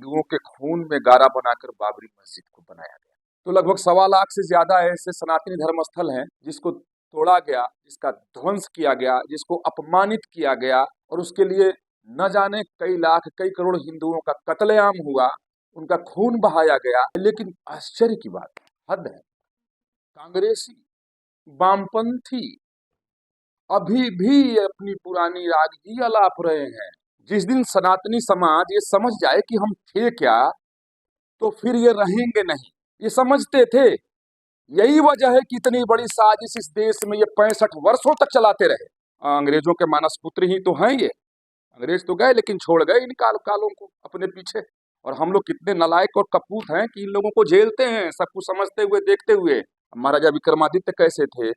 हिंदुओं के खून में गारा बनाकर बाबरी मस्जिद को बनाया गया। तो लगभग 1.25 लाख से ज्यादा ऐसे सनातनी धर्म स्थल हैं जिसको तोड़ा गया, जिसका ध्वंस किया गया, जिसको अपमानित किया गया और उसके लिए न जाने कई लाख कई करोड़ हिंदुओं का कत्लेआम हुआ, उनका खून बहाया गया। लेकिन आश्चर्य की बात, हद है, कांग्रेसी वामपंथी अभी भी अपनी पुरानी राग ही अलाप रहे हैं। जिस दिन सनातनी समाज ये समझ जाए कि हम थे क्या, तो फिर ये रहेंगे नहीं। ये समझते थे। यही वजह है कि इतनी बड़ी साजिश इस देश में ये 65 वर्षों तक चलाते रहे। अंग्रेजों के मानस पुत्र ही तो हैं ये। अंग्रेज तो गए लेकिन छोड़ गए इन कालों को अपने पीछे। और हम लोग कितने नालायक और कपूत हैं कि इन लोगों को झेलते हैं, सब कुछ समझते हुए, देखते हुए। महाराजा विक्रमादित्य कैसे थे,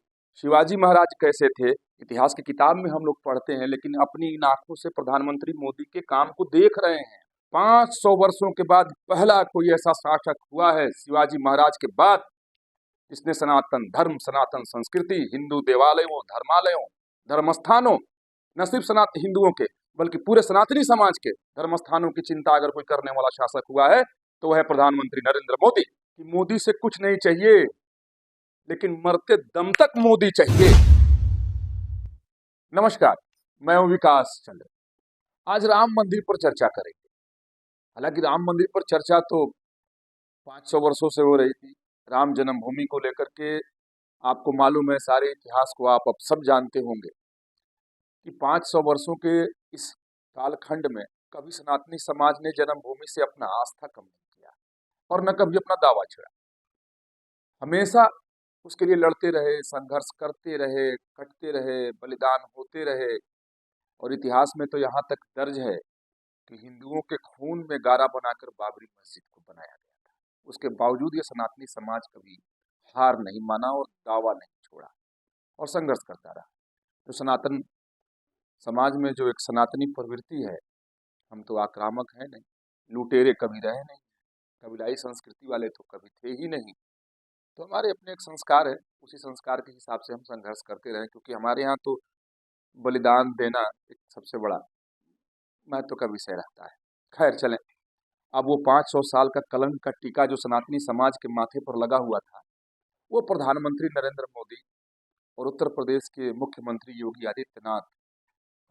शिवाजी महाराज कैसे थे, इतिहास की किताब में हम लोग पढ़ते हैं, लेकिन अपनी इन आंखों से प्रधानमंत्री मोदी के काम को देख रहे हैं। 500 वर्षों के बाद पहला कोई ऐसा शासक हुआ है शिवाजी महाराज के बाद, जिसने सनातन धर्म, सनातन संस्कृति, हिंदू देवालयों, धर्मालयों, धर्मस्थानों, न सिर्फ सनातन हिंदुओं के बल्कि पूरे सनातनी समाज के धर्मस्थानों की चिंता अगर कोई करने वाला शासक हुआ है तो वह है प्रधानमंत्री नरेंद्र मोदी। कि मोदी से कुछ नहीं चाहिए, लेकिन मरते दम तक मोदी चाहिए। नमस्कार, मैं हूं विकास चंद्र। आज राम मंदिर पर चर्चा करेंगे। हालांकि राम मंदिर पर चर्चा तो 500 वर्षों से हो रही थी। राम जन्मभूमि को लेकर के आपको मालूम है, सारे इतिहास को आप अब सब जानते होंगे कि 500 वर्षों के इस कालखंड में कभी सनातनी समाज ने जन्मभूमि से अपना आस्था कम नहीं किया और न कभी अपना दावा छिड़ा। हमेशा उसके लिए लड़ते रहे, संघर्ष करते रहे, कटते रहे, बलिदान होते रहे। और इतिहास में तो यहाँ तक दर्ज है कि हिंदुओं के खून में गारा बनाकर बाबरी मस्जिद को बनाया गया था। उसके बावजूद ये सनातनी समाज कभी हार नहीं माना और दावा नहीं छोड़ा और संघर्ष करता रहा। तो सनातन समाज में जो एक सनातनी प्रवृत्ति है, हम तो आक्रामक हैं नहीं, लुटेरे कभी रहे नहीं, कबीलाई संस्कृति वाले तो कभी थे ही नहीं। तो हमारे अपने एक संस्कार है, उसी संस्कार के हिसाब से हम संघर्ष करते रहे, क्योंकि हमारे यहाँ तो बलिदान देना एक सबसे बड़ा महत्व का विषय रहता है। खैर चलें, अब वो 500 साल का कलंक का टीका जो सनातनी समाज के माथे पर लगा हुआ था, वो प्रधानमंत्री नरेंद्र मोदी और उत्तर प्रदेश के मुख्यमंत्री योगी आदित्यनाथ,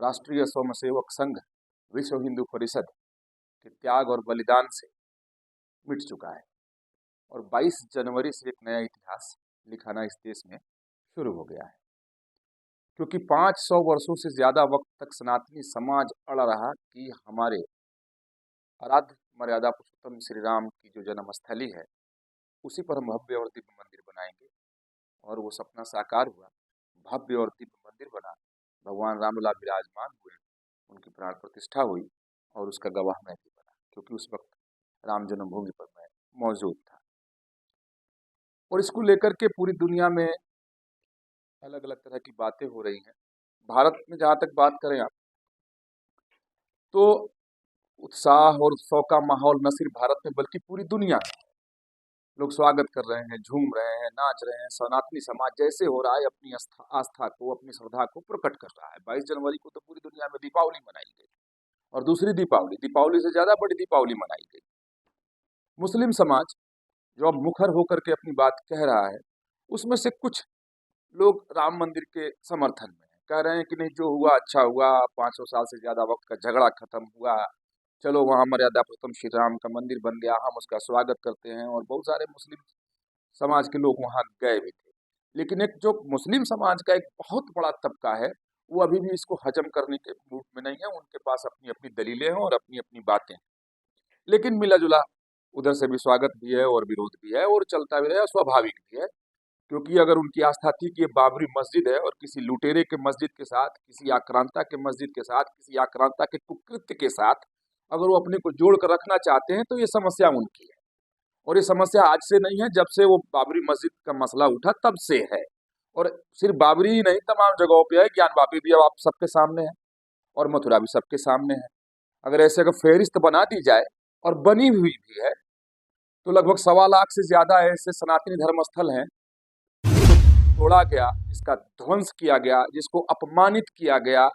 राष्ट्रीय स्वयंसेवक संघ, विश्व हिंदू परिषद के त्याग और बलिदान से मिट चुका है। और 22 जनवरी से एक नया इतिहास लिखाना इस देश में शुरू हो गया है। क्योंकि 500 वर्षों से ज्यादा वक्त तक सनातनी समाज अड़ा रहा कि हमारे आराध्य मर्यादा पुरुषोत्तम श्री राम की जो जन्मस्थली है, उसी पर हम भव्य और दिव्य मंदिर बनाएंगे। और वो सपना साकार हुआ, भव्य और दिव्य मंदिर बना, भगवान रामलला विराजमान हुए, उनकी प्राण प्रतिष्ठा हुई और उसका गवाह मैं भी बना, क्योंकि उस वक्त राम जन्मभूमि पर मैं मौजूद था। और इसको लेकर के पूरी दुनिया में अलग अलग तरह की बातें हो रही हैं। भारत में जहाँ तक बात करें आप, तो उत्साह और उत्सव का माहौल न सिर्फ भारत में बल्कि पूरी दुनिया में। लोग स्वागत कर रहे हैं, झूम रहे हैं, नाच रहे हैं। सनातनी समाज जैसे हो रहा है अपनी आस्था को, अपनी श्रद्धा को प्रकट कर रहा है। 22 जनवरी को तो पूरी दुनिया में दीपावली मनाई गई और दूसरी दीपावली से ज्यादा बड़ी दीपावली मनाई गई। मुस्लिम समाज जो अब मुखर होकर के अपनी बात कह रहा है, उसमें से कुछ लोग राम मंदिर के समर्थन में हैं, कह रहे हैं कि नहीं, जो हुआ अच्छा हुआ, 500 साल से ज्यादा वक्त का झगड़ा खत्म हुआ, चलो वहाँ मर्यादा पुरुषोत्तम श्री राम का मंदिर बन गया, हम उसका स्वागत करते हैं। और बहुत सारे मुस्लिम समाज के लोग वहाँ गए भी थे। लेकिन एक जो मुस्लिम समाज का एक बहुत बड़ा तबका है, वो अभी भी इसको हजम करने के मूड में नहीं है। उनके पास अपनी अपनी दलीलें हैं और अपनी अपनी बातें हैं। लेकिन मिला जुला उधर से भी स्वागत भी है और विरोध भी है और चलता भी रहा, स्वाभाविक भी है। क्योंकि अगर उनकी आस्था थी कि ये बाबरी मस्जिद है और किसी लुटेरे के मस्जिद के साथ, किसी आक्रांता के मस्जिद के साथ, किसी आक्रांता के कुकृत्य के साथ अगर वो अपने को जोड़ कर रखना चाहते हैं, तो ये समस्या उनकी है। और ये समस्या आज से नहीं है, जब से वो बाबरी मस्जिद का मसला उठा तब से है। और सिर्फ बाबरी ही नहीं, तमाम जगहों पे है। ज्ञानवापी भी अब आप सबके सामने है और मथुरा भी सबके सामने है। अगर ऐसे अगर फहरिस्त बना दी जाए, और बनी हुई भी है, तो लगभग 1.25 लाख से ज्यादा ऐसे सनातनी धर्म स्थल हैं जिसको तोड़ा गया, जिसका ध्वंस किया गया, जिसको अपमानित किया गया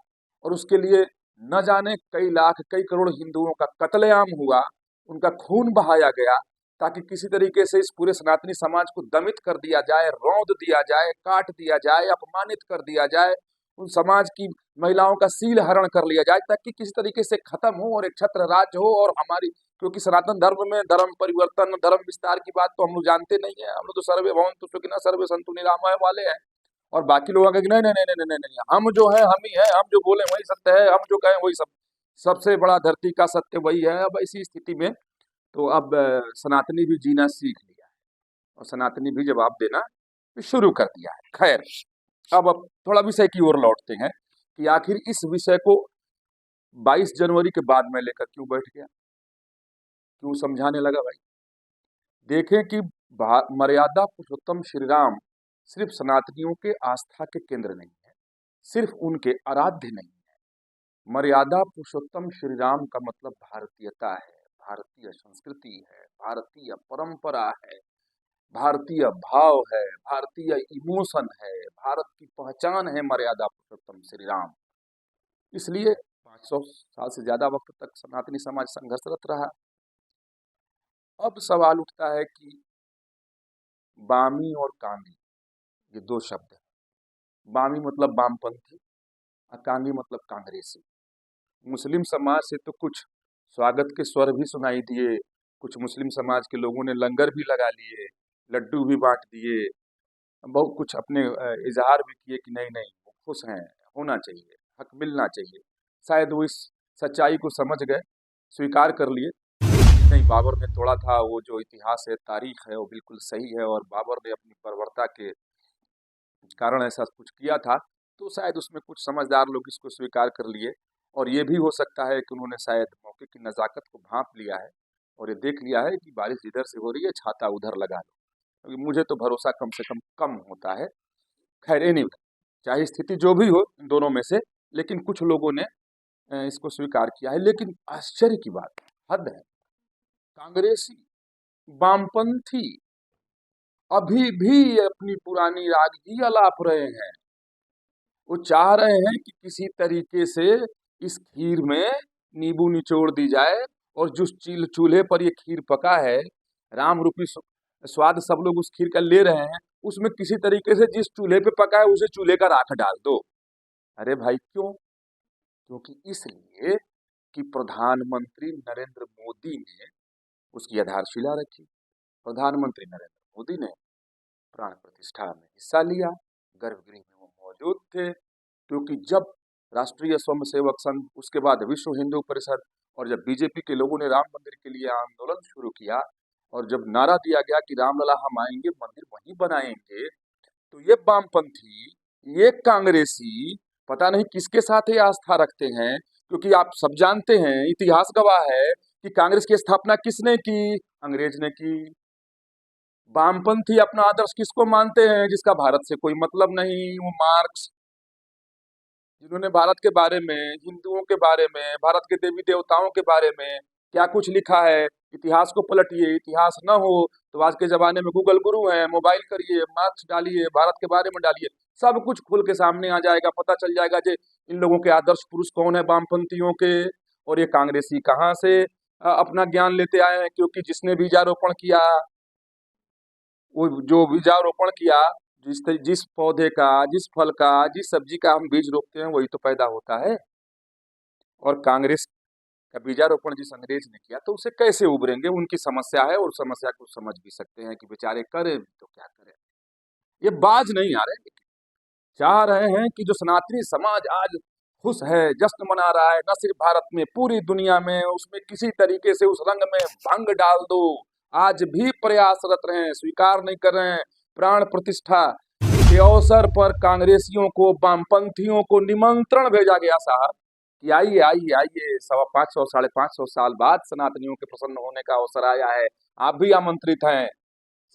और उसके लिए न जाने कई लाख कई करोड़ हिंदुओं का कत्लेआम हुआ, उनका खून बहाया गया, ताकि किसी तरीके से इस पूरे सनातनी समाज को दमित कर दिया जाए, रौंद दिया जाए, काट दिया जाए, अपमानित कर दिया जाए, उन समाज की महिलाओं का सील हरण कर लिया जाए, ताकि किसी तरीके से खत्म हो और एक छत्र राज्य हो। और हमारी, क्योंकि सनातन धर्म में धर्म परिवर्तन, धर्म विस्तार की बात तो हम लोग जानते नहीं है। हम लोग तो सर्वे भवन्तु सुखिनः सर्वे सन्तु निरामय वाले हैं। और बाकी लोग आगे नहीं नहीं नहीं नहीं नहीं नहीं, हम जो है हम ही है, हम जो बोले वही सत्य है, हम जो कहें वही सब, सबसे बड़ा धरती का सत्य वही है। अब ऐसी स्थिति में तो अब सनातनी भी जीना सीख लिया है और सनातनी भी जवाब देना भी शुरू कर दिया है। खैर, अब थोड़ा विषय की ओर लौटते हैं कि आखिर इस विषय को 22 जनवरी के बाद में लेकर क्यों बैठ गया, क्यों समझाने लगा भाई। देखें कि मर्यादा पुरुषोत्तम श्री राम सिर्फ सनातनियों के आस्था के केंद्र नहीं है, सिर्फ उनके आराध्य नहीं है। मर्यादा पुरुषोत्तम श्री राम का मतलब भारतीयता है, भारतीय संस्कृति है, भारतीय परंपरा है, भारतीय भाव है, भारतीय इमोशन है, भारत की पहचान है मर्यादा पुरुषोत्तम श्री राम। इसलिए 500 साल से ज्यादा वक्त तक सनातनी समाज संघर्षरत रहा। अब सवाल उठता है कि बामी और कांगी, ये दो शब्द हैं। बामी मतलब वामपंथी और कांगी मतलब कांग्रेसी। मुस्लिम समाज से तो कुछ स्वागत के स्वर भी सुनाई दिए, कुछ मुस्लिम समाज के लोगों ने लंगर भी लगा लिए, लड्डू भी बांट दिए, बहुत कुछ अपने इजहार भी किए कि नहीं नहीं वो खुश हैं, होना चाहिए, हक मिलना चाहिए। शायद वो इस सच्चाई को समझ गए, स्वीकार कर लिए, नहीं बाबर ने तोड़ा था, वो जो इतिहास है, तारीख है, वो बिल्कुल सही है और बाबर ने अपनी बर्बरता के कारण ऐसा कुछ किया था। तो शायद उसमें कुछ समझदार लोग इसको स्वीकार कर लिए। और ये भी हो सकता है कि उन्होंने शायद मौके की नज़ाकत को भांप लिया है और ये देख लिया है कि बारिश इधर से हो रही है, छाता उधर लगा लो, क्योंकि मुझे तो भरोसा कम से कम होता है। खैर एनीवे, चाहे स्थिति जो भी हो इन दोनों में से, लेकिन कुछ लोगों ने इसको स्वीकार किया है। लेकिन आश्चर्य की बात, हद है, कांग्रेसी, वामपंथी अभी भी अपनी पुरानी राग ही अलाप रहे हैं। वो चाह रहे हैं कि किसी तरीके से इस खीर में नींबू निचोड़ दी जाए और जिस चूल्हे पर ये खीर पका है, राम रूपी स्वाद सब लोग उस खीर का ले रहे हैं, उसमें किसी तरीके से जिस चूल्हे पे पका है उसे चूल्हे का राख डाल दो। अरे भाई क्यों? क्योंकि इसलिए कि प्रधानमंत्री नरेंद्र मोदी ने उसकी आधारशिला रखी। प्रधानमंत्री नरेंद्र मोदी ने प्राण प्रतिष्ठा में हिस्सा लिया, गर्भगृह में वो मौजूद थे, क्योंकि जब राष्ट्रीय स्वयंसेवक संघ, उसके बाद विश्व हिंदू परिषद और जब बीजेपी के लोगों ने राम मंदिर के लिए आंदोलन शुरू किया और जब नारा दिया गया कि रामलला हम आएंगे मंदिर वहीं बनाएंगे, तो ये वामपंथी, ये कांग्रेसी पता नहीं किसके साथ ये आस्था रखते हैं। क्योंकि आप सब जानते हैं, इतिहास गवाह है कि कांग्रेस की स्थापना किसने की? अंग्रेज ने की। वामपंथी अपना आदर्श किसको मानते हैं? जिसका भारत से कोई मतलब नहीं, वो मार्क्स, जिन्होंने भारत के बारे में, हिंदुओं के बारे में, भारत के देवी देवताओं के बारे में क्या कुछ लिखा है। इतिहास को पलटिए, इतिहास न हो तो आज के जमाने में गूगल गुरु है, मोबाइल करिए, मार्क्स डालिए, भारत के बारे में डालिए, सब कुछ खुल के सामने आ जाएगा, पता चल जाएगा जे इन लोगों के आदर्श पुरुष कौन है वामपंथियों के। और ये कांग्रेसी कहाँ से अपना ज्ञान लेते आए हैं? क्योंकि जिसने बीजारोपण किया, वो जो बीजारोपण किया, जिस पौधे का, जिस फल का, जिस सब्जी का हम बीज रोपते हैं वही तो पैदा होता है। और कांग्रेस का बीजारोपण जिस अंग्रेज ने किया तो उसे कैसे उबरेंगे? उनकी समस्या है और समस्या को समझ भी सकते हैं कि बेचारे करें भी तो क्या करें। ये बाज नहीं आ रहे, लेकिन चाह रहे हैं कि जो सनातनी समाज आज खुश है, जश्न मना रहा है, न सिर्फ भारत में पूरी दुनिया में, उसमें किसी तरीके से उस रंग में भंग डाल दो। आज भी प्रयासरत रहे, स्वीकार नहीं कर रहे हैं। प्राण प्रतिष्ठा के अवसर पर कांग्रेसियों को, वामपंथियों को निमंत्रण भेजा गया साहब कि आइए आइए आइए, 550 550 साल बाद सनातनियों के प्रसन्न होने का अवसर आया है, आप भी आमंत्रित हैं।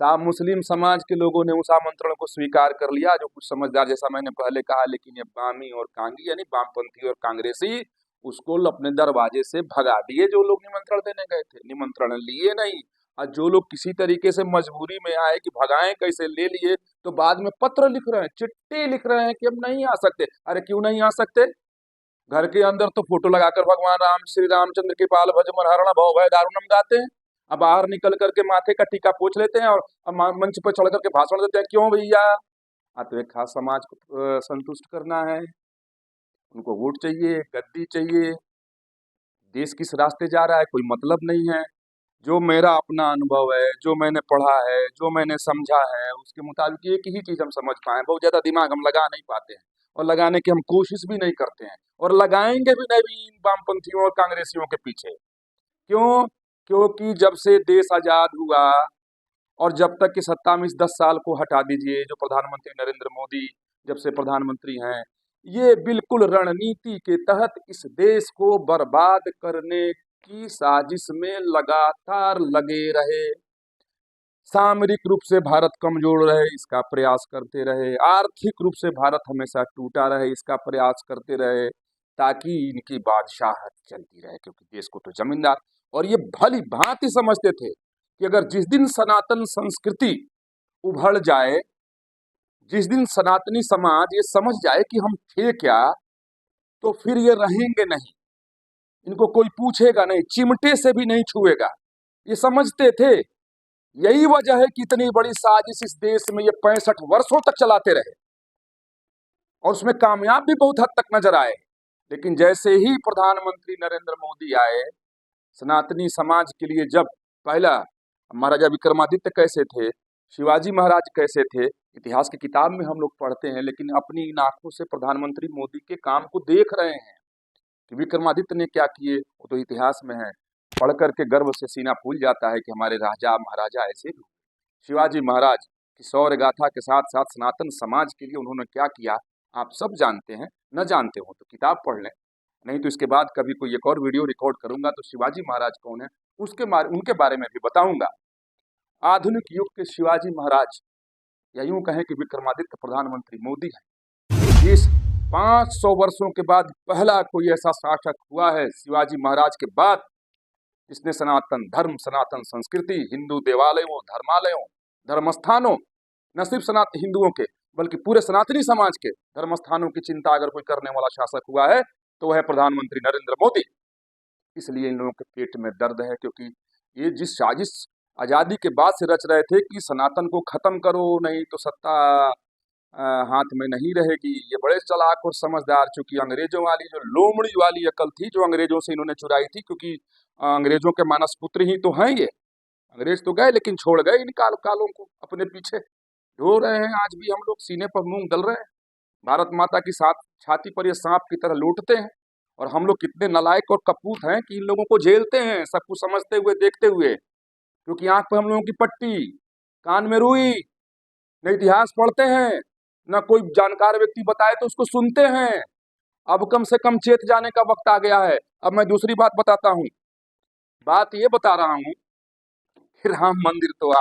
साहब मुस्लिम समाज के लोगों ने उस आमंत्रण को स्वीकार कर लिया, जो कुछ समझदार, जैसा मैंने पहले कहा। लेकिन ये बामी और कांगी यानी वामपंथी और कांग्रेसी उसको अपने दरवाजे से भगा दिए। जो लोग निमंत्रण देने गए थे, निमंत्रण लिए नहीं, और जो लोग किसी तरीके से मजबूरी में आए कि भगाएं कैसे, ले लिए, तो बाद में पत्र लिख रहे हैं, चिट्ठी लिख रहे हैं कि हम नहीं आ सकते। अरे क्यों नहीं आ सकते? घर के अंदर तो फोटो लगाकर भगवान राम श्री रामचंद्र के पाल भज मन हरण भव भय दारुणम गाते हैं। अब बाहर निकल करके माथे का टीका पोछ लेते हैं और अब मंच पर चढ़ करके भाषण देते हैं। क्यों भैया? तो एक खास समाज को संतुष्ट करना है, उनको वोट चाहिए, गद्दी चाहिए। देश किस रास्ते जा रहा है कोई मतलब नहीं है। जो मेरा अपना अनुभव है, जो मैंने पढ़ा है, जो मैंने समझा है, उसके मुताबिक एक ही चीज हम समझ पाए। बहुत ज्यादा दिमाग हम लगा नहीं पाते हैं और लगाने की हम कोशिश भी नहीं करते हैं और लगाएंगे भी नहीं इन वामपंथियों और कांग्रेसियों के पीछे। क्यों? क्योंकि जब से देश आजाद हुआ और जब तक कि सत्ता में इस 10 साल को हटा दीजिए, जो प्रधानमंत्री नरेंद्र मोदी जब से प्रधानमंत्री हैं, ये बिल्कुल रणनीति के तहत इस देश को बर्बाद करने की साजिश में लगातार लगे रहे। सामरिक रूप से भारत कमजोर रहे, इसका प्रयास करते रहे। आर्थिक रूप से भारत हमेशा टूटा रहे, इसका प्रयास करते रहे, ताकि इनकी बादशाहत चलती रहे। क्योंकि देश को तो जमींदार, और ये भली भांति समझते थे कि अगर जिस दिन सनातन संस्कृति उभड़ जाए, जिस दिन सनातनी समाज ये समझ जाए कि हम थे क्या, तो फिर ये रहेंगे नहीं, इनको कोई पूछेगा नहीं, चिमटे से भी नहीं छुएगा। ये समझते थे। यही वजह है कि इतनी बड़ी साजिश इस देश में ये 65 वर्षों तक चलाते रहे और उसमें कामयाब भी बहुत हद तक नजर आए। लेकिन जैसे ही प्रधानमंत्री नरेंद्र मोदी आए, सनातनी समाज के लिए जब पहला महाराजा विक्रमादित्य कैसे थे, शिवाजी महाराज कैसे थे, इतिहास की किताब में हम लोग पढ़ते हैं, लेकिन अपनी इन आंखों से प्रधानमंत्री मोदी के काम को देख रहे हैं कि विक्रमादित्य ने क्या किए। वो तो इतिहास में है, पढ़ करके गर्व से सीना फूल जाता है कि हमारे राजा महाराजा ऐसे भी। शिवाजी महाराज की शौर्य गाथा के साथ साथ सनातन समाज के लिए उन्होंने क्या किया आप सब जानते हैं। न जानते हो तो किताब पढ़ लें, नहीं तो इसके बाद कभी कोई एक और वीडियो रिकॉर्ड करूंगा तो शिवाजी महाराज कौन है उनके बारे में भी बताऊंगा। आधुनिक युग के शिवाजी महाराज, या यूं कहें कि विक्रमादित्य प्रधानमंत्री मोदी है। इस 500 वर्षों के बाद पहला कोई ऐसा शासक हुआ है शिवाजी महाराज के बाद, जिसने सनातन धर्म, सनातन संस्कृति, हिंदू देवालयों, धर्मालयों, धर्मस्थानों, न सिर्फ सनातन हिंदुओं के बल्कि पूरे सनातनी समाज के धर्मस्थानों की चिंता अगर कोई करने वाला शासक हुआ है तो वह है प्रधानमंत्री नरेंद्र मोदी। इसलिए इन लोगों के पेट में दर्द है, क्योंकि ये जिस साजिश आजादी के बाद से रच रहे थे कि सनातन को खत्म करो, नहीं तो सत्ता हाथ में नहीं रहेगी। ये बड़े चालाक और समझदार, चूंकि अंग्रेजों वाली जो लोमड़ी वाली अकल थी जो अंग्रेजों से इन्होंने चुराई थी, क्योंकि अंग्रेजों के मानस पुत्र ही तो हैं ये। अंग्रेज तो गए लेकिन छोड़ गए इन कालों को अपने पीछे। ढो रहे हैं आज भी हम लोग, सीने पर मूंग दल रहे हैं, भारत माता की साथ छाती पर ये सांप की तरह लूटते हैं। और हम लोग कितने नालायक और कपूत हैं कि इन लोगों को झेलते हैं, सब कुछ समझते हुए, देखते हुए। क्योंकि आंख पर हम लोगों की पट्टी, कान में रुई, न इतिहास पढ़ते हैं, न कोई जानकार व्यक्ति बताए तो उसको सुनते हैं। अब कम से कम चेत जाने का वक्त आ गया है। अब मैं दूसरी बात बताता हूँ। बात ये बता रहा हूँ कि राम मंदिर तो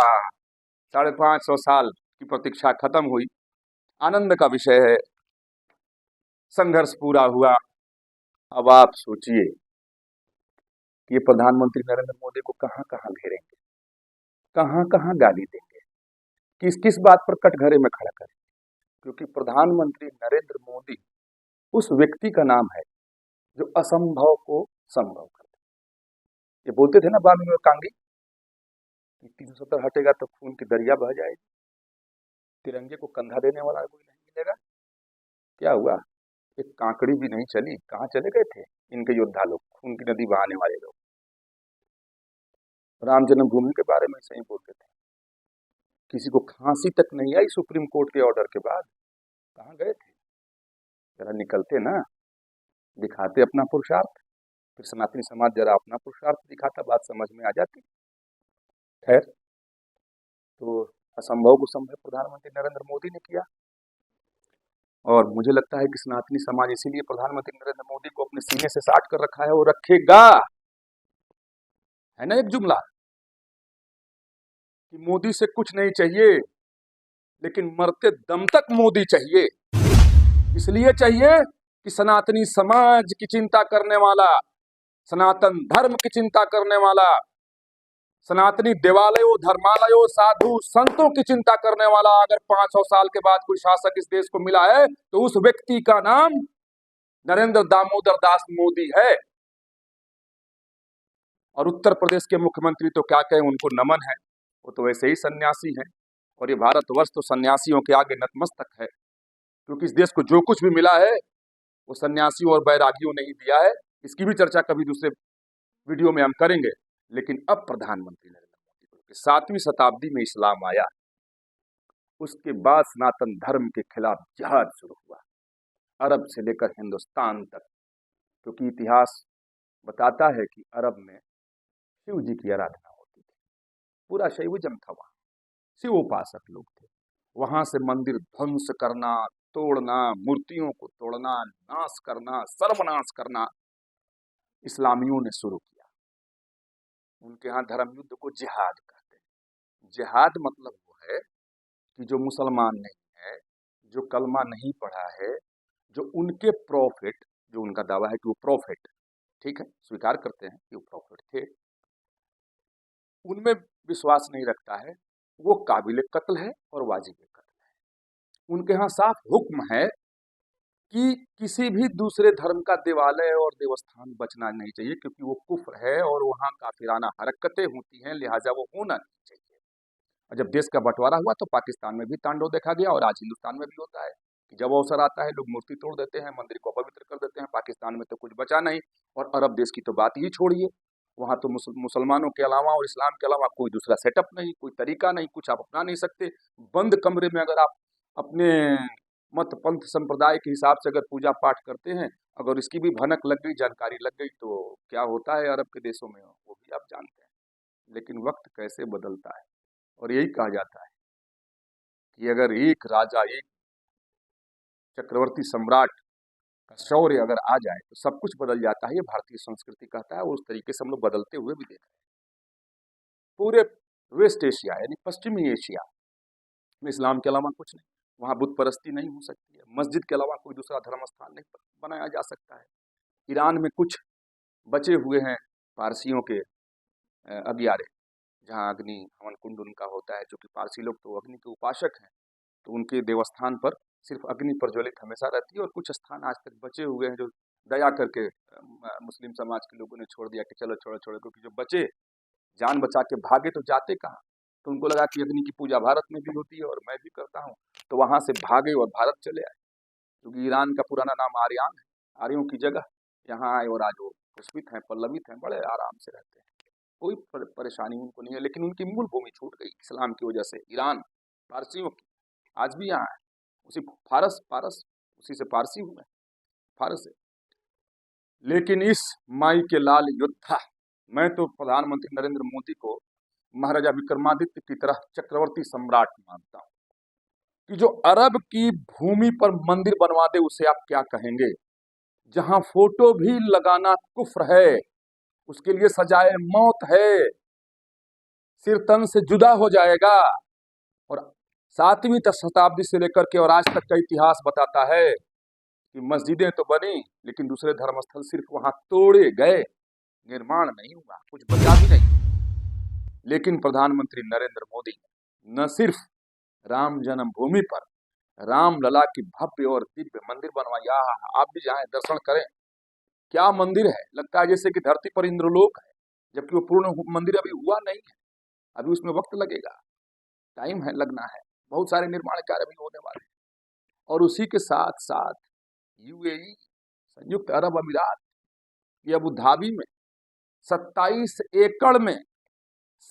550 साल की प्रतीक्षा खत्म हुई, आनंद का विषय है, संघर्ष पूरा हुआ। अब आप सोचिए कि ये प्रधानमंत्री नरेंद्र मोदी को कहां कहां घेरेंगे, कहां कहां गाली देंगे, किस किस बात पर कटघरे में खड़ा करेंगे। क्योंकि प्रधानमंत्री नरेंद्र मोदी उस व्यक्ति का नाम है जो असंभव को संभव करता है। ये बोलते थे ना बाद में कांगी, 370 हटेगा तो खून की दरिया बह जाएगी, तिरंगे को कंधा देने वाला कोई नहीं मिलेगा। क्या हुआ? एक कांकड़ी भी नहीं चली, कहां चले गए थे इनके योद्धा लोग, खून की नदी बहाने वाले लोग। राम जन्मभूमि के बारे में सही बोलते थे, किसी को खांसी तक नहीं आई सुप्रीम कोर्ट के ऑर्डर के बाद, कहां गए थे? जरा निकलते ना, दिखाते अपना पुरुषार्थ, फिर सनातनी समाज जरा अपना पुरुषार्थ दिखाता, बात समझ में आ जाती। खैर, तो असंभव को संभव प्रधानमंत्री नरेंद्र मोदी ने किया, और मुझे लगता है कि सनातनी समाज इसीलिए प्रधानमंत्री नरेंद्र मोदी को अपने सीने से साट कर रखा है और रखेगा। है ना एक जुमला कि मोदी से कुछ नहीं चाहिए लेकिन मरते दम तक मोदी चाहिए। इसलिए चाहिए कि सनातनी समाज की चिंता करने वाला, सनातन धर्म की चिंता करने वाला, सनातनी देवालयों, धर्मालयों, साधु संतों की चिंता करने वाला अगर 500 साल के बाद कोई शासक इस देश को मिला है तो उस व्यक्ति का नाम नरेंद्र दामोदर दास मोदी है। और उत्तर प्रदेश के मुख्यमंत्री तो क्या कहें, उनको नमन है, वो तो वैसे ही सन्यासी हैं। और ये भारतवर्ष तो सन्यासियों के आगे नतमस्तक है, क्योंकि इस देश को जो कुछ भी मिला है वो सन्यासियों और बैरागियों ने ही दिया है। इसकी भी चर्चा कभी दूसरे वीडियो में हम करेंगे। लेकिन अब प्रधानमंत्री नरेंद्र मोदी को 7वीं शताब्दी में इस्लाम आया, उसके बाद सनातन धर्म के खिलाफ जिहाद शुरू हुआ, अरब से लेकर हिंदुस्तान तक। क्योंकि इतिहास बताता है कि अरब में शिव जी की आराधना होती थी, पूरा शैविज्म था वहां, शिव उपासक लोग थे। वहां से मंदिर ध्वंस करना, तोड़ना, मूर्तियों को तोड़ना, नाश करना, सर्वनाश करना इस्लामियों ने शुरू किया। उनके यहाँ धर्म युद्ध को जिहाद कहते हैं। जिहाद मतलब वो है कि जो मुसलमान नहीं है, जो कलमा नहीं पढ़ा है, जो उनके प्रॉफिट, जो उनका दावा है कि वो प्रॉफिट, ठीक है, स्वीकार करते हैं कि वो प्रॉफिट थे, उनमें विश्वास नहीं रखता है, वो काबिल कत्ल है और वाजिब कत्ल है। उनके यहाँ साफ हुक्म है कि किसी भी दूसरे धर्म का देवालय और देवस्थान बचना नहीं चाहिए, क्योंकि वो कुफ्र है और वहाँ काफिराना हरकतें होती हैं, लिहाजा वो होना नहीं चाहिए। और जब देश का बंटवारा हुआ तो पाकिस्तान में भी तांडव देखा गया, और आज हिंदुस्तान में भी होता है कि जब अवसर आता है लोग मूर्ति तोड़ देते हैं, मंदिर को अपवित्र कर देते हैं। पाकिस्तान में तो कुछ बचा नहीं, और अरब देश की तो बात ही छोड़िए, वहाँ तो मुसलमानों के अलावा और इस्लाम के अलावा कोई दूसरा सेटअप नहीं, कोई तरीका नहीं, कुछ आप अपना नहीं सकते। बंद कमरे में अगर आप अपने मत पंथ संप्रदाय के हिसाब से अगर पूजा पाठ करते हैं, अगर इसकी भी भनक लग गई, जानकारी लग गई, तो क्या होता है अरब के देशों में वो भी आप जानते हैं। लेकिन वक्त कैसे बदलता है, और यही कहा जाता है कि अगर एक राजा, एक चक्रवर्ती सम्राट का शौर्य अगर आ जाए तो सब कुछ बदल जाता है। ये भारतीय संस्कृति कहता है, और उस तरीके से हम लोग बदलते हुए भी देख रहे हैं। पूरे वेस्ट एशिया यानी पश्चिमी एशिया में इस्लाम के अलावा कुछ नहीं, वहाँ बुत परस्ती नहीं हो सकती है, मस्जिद के अलावा कोई दूसरा धर्म स्थान नहीं बनाया जा सकता है। ईरान में कुछ बचे हुए हैं पारसियों के अगियारे, जहाँ अग्नि हवन कुंड उनका होता है, जो कि पारसी लोग तो अग्नि के उपासक हैं, तो उनके देवस्थान पर सिर्फ अग्नि प्रज्वलित हमेशा रहती है। और कुछ स्थान आज तक बचे हुए हैं जो दया करके मुस्लिम समाज के लोगों ने छोड़ दिया कि चलो छोड़ो छोड़ो, क्योंकि जो बचे जान बचा के भागे तो जाते कहाँ, तो उनको लगा कि अग्नि की पूजा भारत में भी होती है और मैं भी करता हूँ, तो वहां से भागे और भारत चले आए। क्योंकि ईरान का पुराना नाम आर्यान है, आर्यों की जगह, यहाँ आए और आज वो पुष्पित हैं, पल्लवित हैं, बड़े आराम से रहते हैं, कोई परेशानी उनको नहीं है। लेकिन उनकी मूल भूमि छूट गई इस्लाम की वजह से, ईरान पारसियों की, आज भी यहाँ है, उसी फारस, पारस उसी से पारसी हुए, फारस से। लेकिन इस माई के लाल योद्धा, मैं तो प्रधानमंत्री नरेंद्र मोदी को महाराजा विक्रमादित्य की तरह चक्रवर्ती सम्राट मानता हूं, कि जो अरब की भूमि पर मंदिर बनवा दे उसे आप क्या कहेंगे। जहां फोटो भी लगाना कुफ्र है, उसके लिए सजाए मौत है, सिर तन से जुदा हो जाएगा। और 7वीं शताब्दी से लेकर के और आज तक का इतिहास बताता है कि मस्जिदें तो बनी, लेकिन दूसरे धर्मस्थल सिर्फ वहां तोड़े गए, निर्माण नहीं हुआ, कुछ बचा भी नहीं। लेकिन प्रधानमंत्री नरेंद्र मोदी न सिर्फ राम जन्मभूमि पर राम लला की भव्य और दिव्य मंदिर बनवाया, आप भी जाएं दर्शन करें, क्या मंदिर है, लगता है जैसे कि धरती पर इंद्रलोक है, जबकि वो पूर्ण मंदिर अभी हुआ नहीं है, अभी उसमें वक्त लगेगा, टाइम है, लगना है, बहुत सारे निर्माण कार्य भी होने वाले हैं। और उसी के साथ साथ यूएई, संयुक्त अरब अमीरात की अबू धाबी में 27 एकड़ में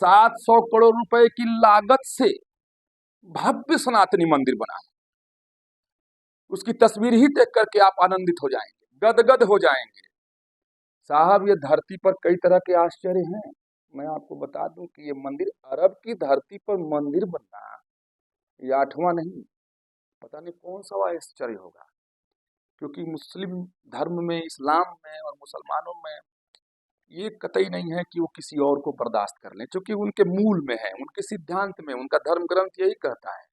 700 करोड़ रुपए की लागत से भव्य सनातनी मंदिर बना है। उसकी तस्वीर ही देख करके आप आनंदित हो जाएंगे, गदगद हो जाएंगे। साहब, ये धरती पर कई तरह के आश्चर्य हैं। मैं आपको बता दूं कि ये मंदिर, अरब की धरती पर मंदिर बनना, ये 8वां नहीं, पता नहीं कौन सा आश्चर्य होगा। क्योंकि मुस्लिम धर्म में, इस्लाम में और मुसलमानों में ये कतई नहीं है कि वो किसी और को बर्दाश्त कर लें, क्योंकि उनके मूल में है, उनके सिद्धांत में, उनका धर्म ग्रंथ यही कहता है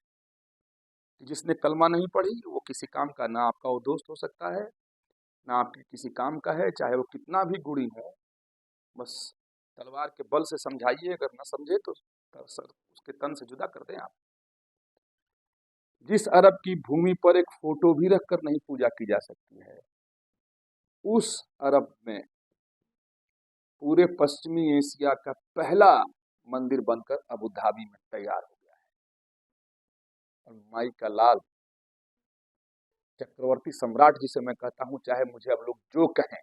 कि जिसने कलमा नहीं पढ़ी वो किसी काम का ना आपका वो दोस्त हो सकता है, ना आपके किसी काम का है, चाहे वो कितना भी गुणी हो। बस तलवार के बल से समझाइए, अगर ना समझे तो सर उसके तन से जुदा कर दें आप। जिस अरब की भूमि पर एक फोटो भी रखकर नहीं पूजा की जा सकती है, उस अरब में पूरे पश्चिमी एशिया का पहला मंदिर बनकर अबू धाबी में तैयार हो गया है। और माई का लाल चक्रवर्ती सम्राट जिसे मैं कहता हूं, चाहे मुझे अब लोग जो कहें,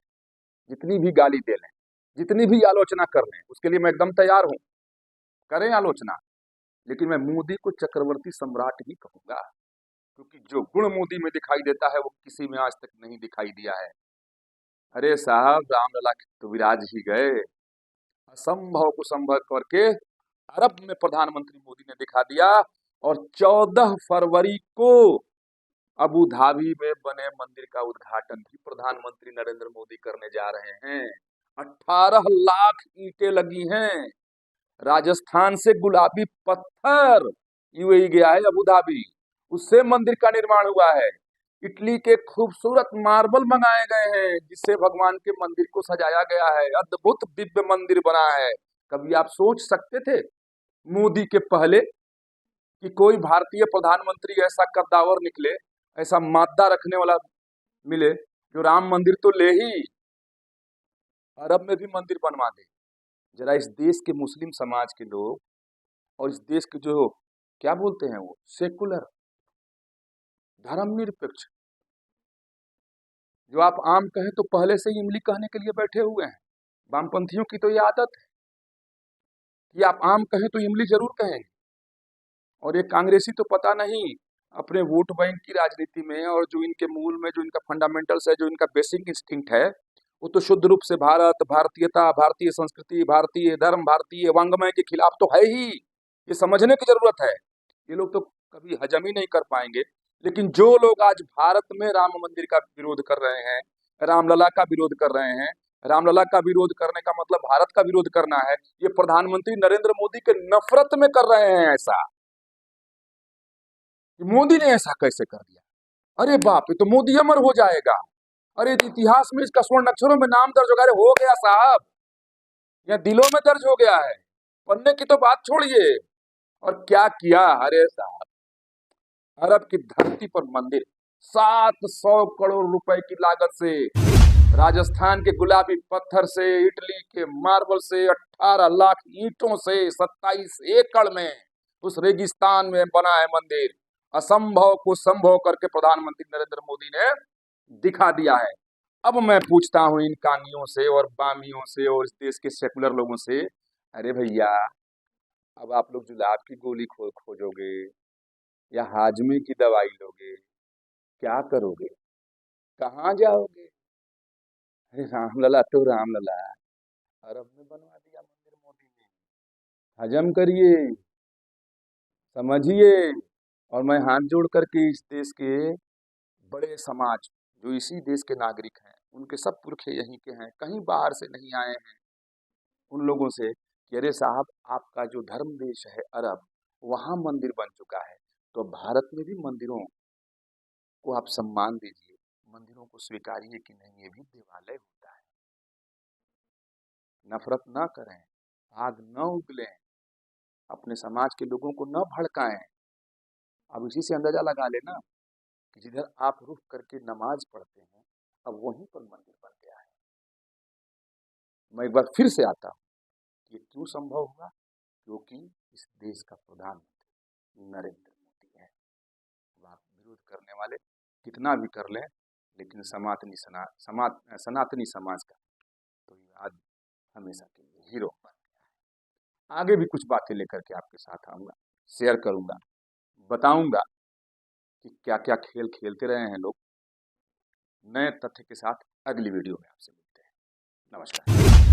जितनी भी गाली दे लें, जितनी भी आलोचना कर लें, उसके लिए मैं एकदम तैयार हूं। करें आलोचना, लेकिन मैं मोदी को चक्रवर्ती सम्राट ही कहूंगा, क्योंकि जो गुण मोदी में दिखाई देता है वो किसी में आज तक नहीं दिखाई दिया है। अरे साहब, रामलला के तो विराज ही गए, असंभव को संभव करके अरब में प्रधानमंत्री मोदी ने दिखा दिया। और 14 फरवरी को अबू धाबी में बने मंदिर का उद्घाटन भी प्रधानमंत्री नरेंद्र मोदी करने जा रहे हैं। 18 लाख ईंटें लगी हैं। राजस्थान से गुलाबी पत्थर यूएई गया है अबू धाबी, उससे मंदिर का निर्माण हुआ है। इटली के खूबसूरत मार्बल मंगाए गए हैं, जिससे भगवान के मंदिर को सजाया गया है। अद्भुत दिव्य मंदिर बना है। कभी आप सोच सकते थे मोदी के पहले कि कोई भारतीय प्रधानमंत्री ऐसा कद्दावर निकले, ऐसा मादा रखने वाला मिले, जो राम मंदिर तो ले ही अरब में भी मंदिर बनवा दे। जरा इस देश के मुस्लिम समाज के लोग और इस देश के जो क्या बोलते हैं वो सेकुलर धर्मनिरपेक्ष, जो आप आम कहें तो पहले से ही इमली कहने के लिए बैठे हुए हैं। वामपंथियों की तो ये आदत है कि आप आम कहें तो इमली जरूर कहेंगे। और ये कांग्रेसी तो पता नहीं अपने वोट बैंक की राजनीति में, और जो इनके मूल में जो इनका फंडामेंटल्स है, जो इनका बेसिक इंस्टिंक्ट है, वो तो शुद्ध रूप से भारत, भारतीयता, भारतीय संस्कृति, भारतीय धर्म, भारतीय वांग्मय के खिलाफ तो है ही। ये समझने की जरूरत है। ये लोग तो कभी हजम ही नहीं कर पाएंगे। लेकिन जो लोग आज भारत में राम मंदिर का विरोध कर रहे हैं, रामलला का विरोध कर रहे हैं, रामलला का विरोध करने का मतलब भारत का विरोध करना है, ये प्रधानमंत्री नरेंद्र मोदी के नफरत में कर रहे हैं। ऐसा मोदी ने ऐसा कैसे कर दिया? अरे बाप, ये तो मोदी अमर हो जाएगा। अरे इतिहास में इसका स्वर्ण अक्षरों में नाम दर्ज हो गया। अरे हो गया साहब, यह दिलों में दर्ज हो गया है। पढ़ने की तो बात छोड़िए। और क्या किया? अरे साहब, अरब की धरती पर मंदिर 700 करोड़ रुपए की लागत से, राजस्थान के गुलाबी पत्थर से, इटली के मार्बल से, 18 लाख ईंटों से, 27 एकड़ में उस रेगिस्तान में बना है मंदिर। असंभव को संभव करके प्रधानमंत्री नरेंद्र मोदी ने दिखा दिया है। अब मैं पूछता हूं इन कानियों से और बामियों से और इस देश के सेकुलर लोगों से, अरे भैया, अब आप लोग जुलाब की गोली खोजोगे या हाजमे की दवाई लोगे? क्या करोगे? कहाँ जाओगे? अरे रामलला तो रामलला, अरब में बनवा दिया मंदिर मोदी ने। हजम करिए, समझिए। और मैं हाथ जोड़ करके इस देश के बड़े समाज, जो इसी देश के नागरिक हैं, उनके सब पुरखे यहीं के हैं, कहीं बाहर से नहीं आए हैं, उन लोगों से कि अरे साहब, आपका जो धर्म देश है अरब, वहां मंदिर बन चुका है, तो भारत में भी मंदिरों को आप सम्मान दीजिए, मंदिरों को स्वीकारिए कि नहीं, ये भी देवालय होता है। नफरत न करें, आग न उगलें, अपने समाज के लोगों को न भड़काएं। अब इसी से अंदाजा लगा लेना कि जिधर आप रुक करके नमाज पढ़ते हैं, अब वहीं पर मंदिर बन गया है। मैं एक बार फिर से आता हूँ, ये क्यों संभव हुआ? क्योंकि इस देश का प्रधानमंत्री नरेंद्र मोदी है। आप विरोध करने वाले कितना भी कर लें, लेकिन सनातनी समाज का तो आज हमेशा के लिए हीरो बन गया है। आगे भी कुछ बातें लेकर के आपके साथ आऊंगा, शेयर करूंगा, बताऊंगा कि क्या क्या खेल खेलते रहे हैं लोग। नए तथ्य के साथ अगली वीडियो में आपसे मिलते हैं। नमस्कार।